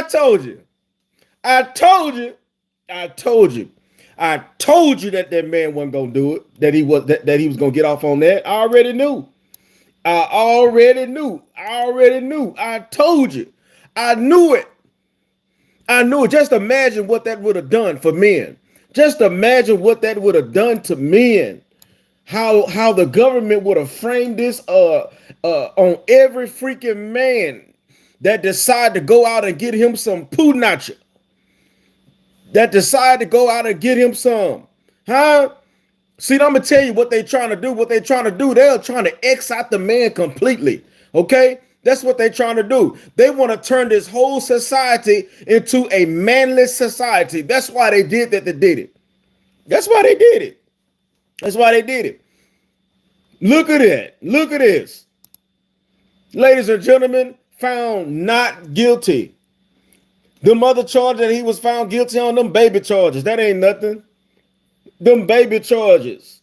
told you. I told you. I told you. I told you that that man wasn't gonna do it. That he was gonna get off on that. I already knew. I already knew. I already knew. I told you. I knew it. I knew it. Just imagine what that would have done for men. Just imagine what that would have done to men. How the government would have framed this on every freaking man that decided to go out and get him some punach, that decided to go out and get him some, huh? See, I'm gonna tell you what they trying to do. What they trying to do, they're trying to X out the man completely. Okay, that's what they trying to do. They want to turn this whole society into a manless society. That's why they did that. They did it. That's why they did it. That's why they did it. Look at it. Look at this. Ladies and gentlemen, found not guilty. Them other charges that he was found guilty on, them baby charges, that ain't nothing. Them baby charges.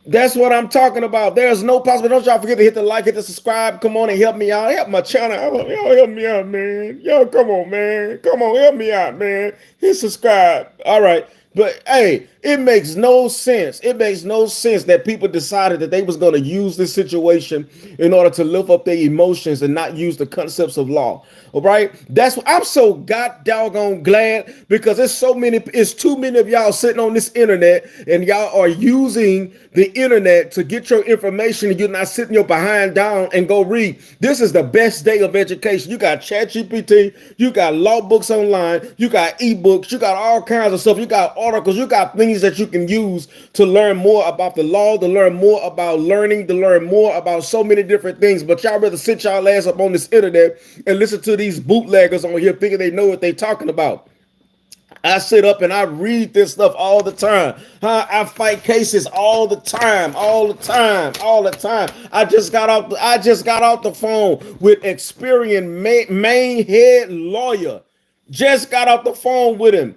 That's what I'm talking about. There's no possibility. Don't y'all forget to hit the like, hit the subscribe. Come on and help me out. Help my channel. Y'all help me out, man. Y'all come on, man. Come on, help me out, man. Hit subscribe. All right. But hey, it makes no sense. It makes no sense that people decided that they was going to use this situation in order to lift up their emotions and not use the concepts of law. All right. That's what I'm so god doggone glad, because it's too many of y'all sitting on this internet and y'all are using the internet to get your information and you're not sitting your behind down and go read. This is the best day of education. You got ChatGPT, you got law books online, you got ebooks, you got all kinds of stuff. You got articles, you got things that you can use to learn more about the law, to learn more about learning, to learn more about so many different things. But y'all rather sit y'all ass up on this internet and listen to these bootleggers on here thinking they know what they talking about. I sit up and I read this stuff all the time. I fight cases all the time, all the time, all the time. I just got off the phone with experienced main head lawyer. Just got off the phone with him.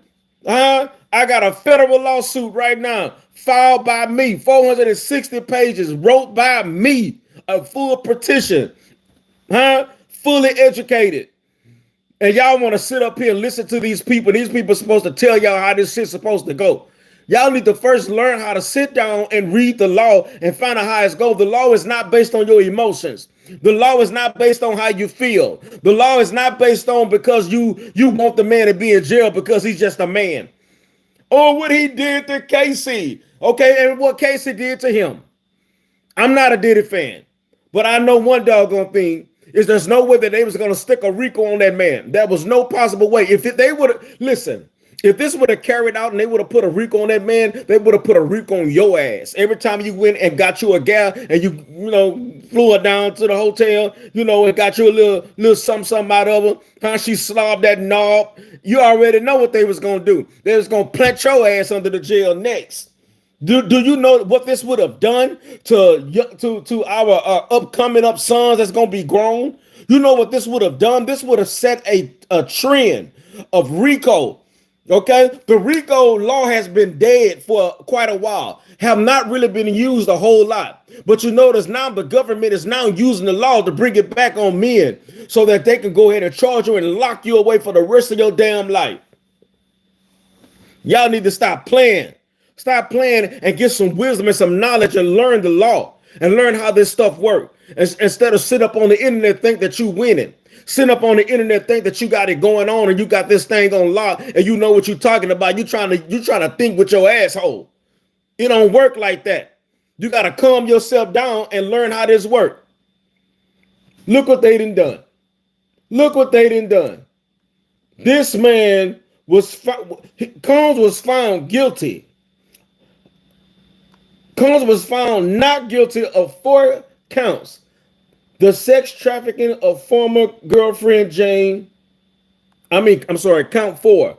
I got a federal lawsuit right now, filed by me, 460 pages, wrote by me, a full petition, fully educated. And y'all want to sit up here and listen to these people. These people are supposed to tell y'all how this shit's supposed to go. Y'all need to first learn how to sit down and read the law and find out how it's going. The law is not based on your emotions. The law is not based on how you feel. The law is not based on because you want the man to be in jail because he's just a man. Or what he did to Casey. Okay, and what Casey did to him. I'm not a Diddy fan, but I know one doggone thing is there's no way that they was going to stick a RICO on that man. There was no possible way. If they would have, listen, if this would have carried out and they would have put a RICO on that man, they would have put a RICO on your ass. Every time you went and got you a gal and you flew her down to the hotel, and got you a little something out of her, how she slobbed that knob, you already know what they was going to do. They was going to plant your ass under the jail next. Do you know what this would have done to our upcoming sons that's going to be grown? You know what this would have done? This would have set a trend of RICO. Okay, the RICO law has been dead for quite a while, have not really been used a whole lot. But you notice now the government is now using the law to bring it back on men so that they can go ahead and charge you and lock you away for the rest of your damn life. Y'all need to stop playing. Stop playing and get some wisdom and some knowledge and learn the law and learn how this stuff works. Instead of sit up on the internet think that you winning. Sit up on the internet think that you got it going on and you got this thing on lock and you know what you're talking about. You trying to think with your asshole. It don't work like that. You got to calm yourself down and learn how this works. Look what they done. Look what they done. This man Combs was found guilty. Combs was found not guilty of 4 counts. The sex trafficking of former girlfriend Jane. Count 4.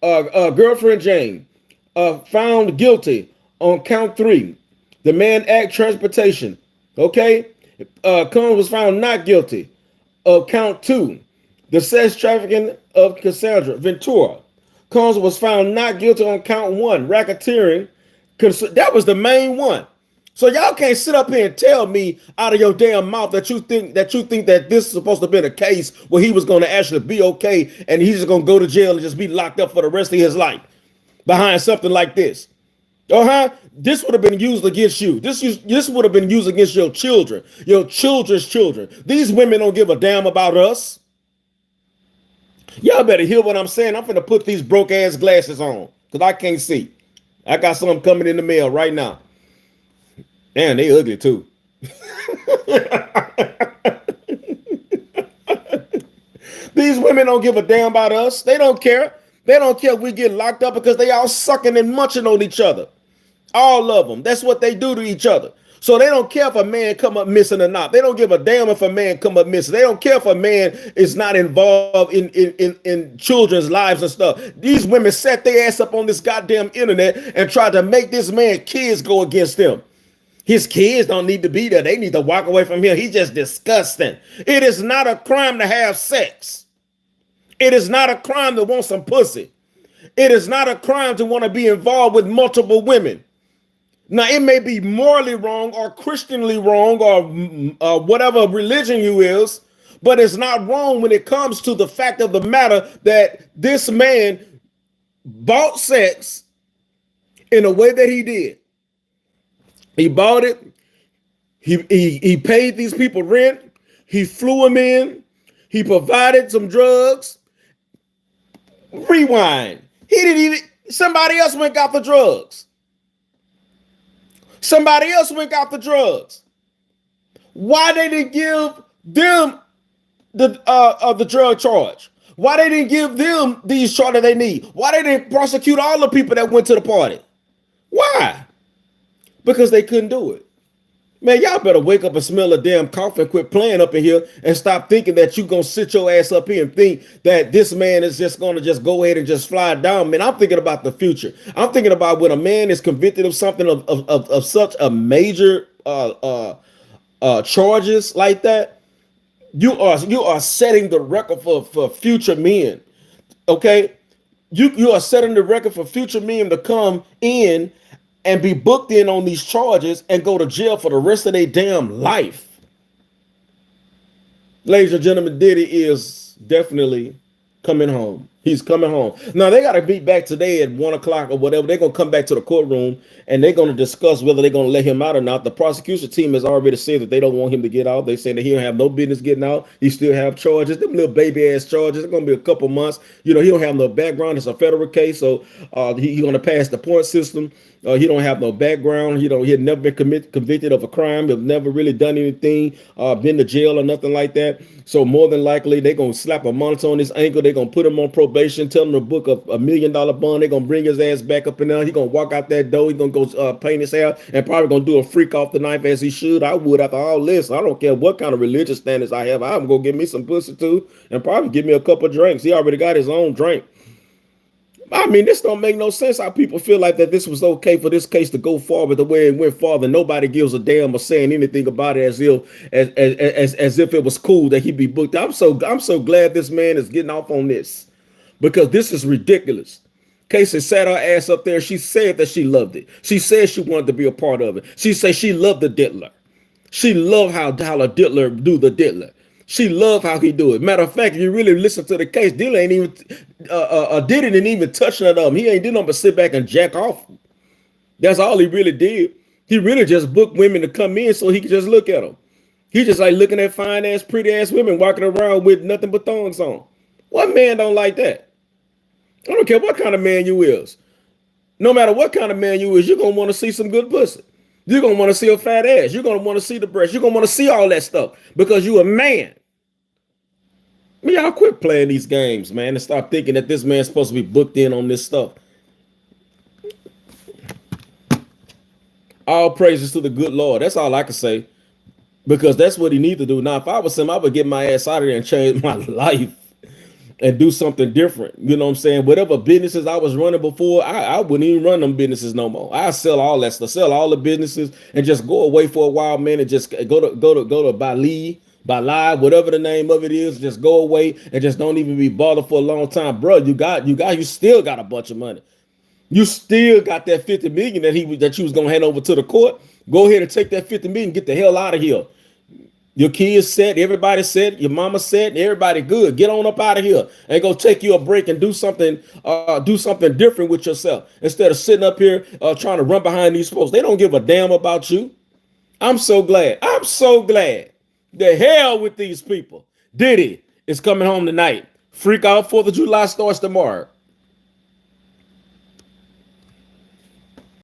Girlfriend Jane. Found guilty on count 3. The Mann Act transportation. Okay. Combs was found not guilty of count 2. The sex trafficking of Cassandra Ventura. Combs was found not guilty on count 1. Racketeering. That was the main one. So y'all can't sit up here and tell me out of your damn mouth that you think that this is supposed to be a case where he was going to actually be okay and he's just going to go to jail and just be locked up for the rest of his life behind something like this. This would have been used against you. This would have been used against your children, your children's children. These women don't give a damn about us. Y'all better hear what I'm saying. I'm finna put these broke ass glasses on because I can't see. I got something coming in the mail right now. Man, they ugly too. These women don't give a damn about us. They don't care. They don't care if we get locked up because they all sucking and munching on each other. All of them. That's what they do to each other. So they don't care if a man come up missing or not. They don't give a damn if a man come up missing. They don't care if a man is not involved in children's lives and stuff. These women set their ass up on this goddamn internet and try to make this man kids go against him. His kids don't need to be there. They need to walk away from him. He's just disgusting. It is not a crime to have sex. It is not a crime to want some pussy. It is not a crime to want to be involved with multiple women. Now, it may be morally wrong or Christianly wrong or whatever religion you is, but it's not wrong when it comes to the fact of the matter that this man bought sex in a way that he did. He bought it. He paid these people rent. He flew them in. He provided some drugs. Rewind. He didn't even, somebody else went and got the drugs. Somebody else went and got the drugs. Why they didn't give them the drug charge? Why they didn't give them these charges they need? Why they didn't prosecute all the people that went to the party? Why? Because they couldn't do it. Man, y'all better wake up and smell a damn coffee and quit playing up in here and stop thinking that you gonna sit your ass up here and think that this man is just gonna just go ahead and just fly down. Man, I'm thinking about the future. I'm thinking about when a man is convicted of something of such a major charges like that. You are setting the record for future men. Okay, you are setting the record for future men to come in and be booked in on these charges and go to jail for the rest of their damn life. Ladies and gentlemen, Diddy is definitely coming home. He's coming home. Now, they got to be back today at 1 o'clock or whatever. They're going to come back to the courtroom and they're going to discuss whether they're going to let him out or not. The prosecution team has already said that they don't want him to get out. They say that he don't have no business getting out. He still have charges. Them little baby ass charges. It's going to be a couple months. You know, he don't have no background. It's a federal case. So he's going to pass the point system. He don't have no background. He had never been convicted of a crime. He's never really done anything, been to jail or nothing like that. So more than likely, they're going to slap a monitor on his ankle. They're going to put him on probation, tell him to book a $1 million bond. They're going to bring his ass back up and down. He's going to walk out that door. He's going to go paint his hair and probably going to do a freak off the knife as he should. I would after all this. I don't care what kind of religious standards I have. I'm going to give me some pussy too and probably give me a couple of drinks. He already got his own drink. I mean, this don't make no sense how people feel like that this was okay for this case to go forward the way it went forward. Nobody gives a damn or saying anything about it as if it was cool that he be booked. I'm so glad this man is getting off on this because this is ridiculous. Casey sat her ass up there. She said that she loved it. She said she wanted to be a part of it. She said she loved the diddler. She loved how the diddler do the diddler. She loved how he do it. Matter of fact, if you really listen to the case, Diddy ain't even Diddy didn't even touch none of them. He ain't did nothing but sit back and jack off. That's all he really did. He really just booked women to come in so he could just look at them. He just like looking at fine ass, pretty ass women walking around with nothing but thongs on. What man don't like that? I don't care what kind of man you is. No matter what kind of man you is, you're gonna want to see some good pussy. You're going to want to see a fat ass. You're going to want to see the breast. You're going to want to see all that stuff because you're a man. Man, y'all quit playing these games, man, and stop thinking that this man's supposed to be booked in on this stuff. All praises to the good Lord. That's all I can say because that's what he needs to do. Now, if I was him, I would get my ass out of there and change my life and do something different. You know what I'm saying? Whatever businesses I was running before, I wouldn't even run them businesses no more. I sell all that stuff, sell all the businesses and just go away for a while, man, and just go to Bali, whatever the name of it is, just go away and just don't even be bothered for a long time. Bro, you still got a bunch of money. You still got that 50 million that you was gonna hand over to the court. Go ahead and take that 50 million and get the hell out of here. Your kids set, everybody set, your mama set, everybody good. Get on up out of here and go take you a break and do something different with yourself instead of sitting up here trying to run behind these folks. They don't give a damn about you. I'm so glad. I'm so glad. The hell with these people. Diddy is coming home tonight. Freak out 4th of July starts tomorrow.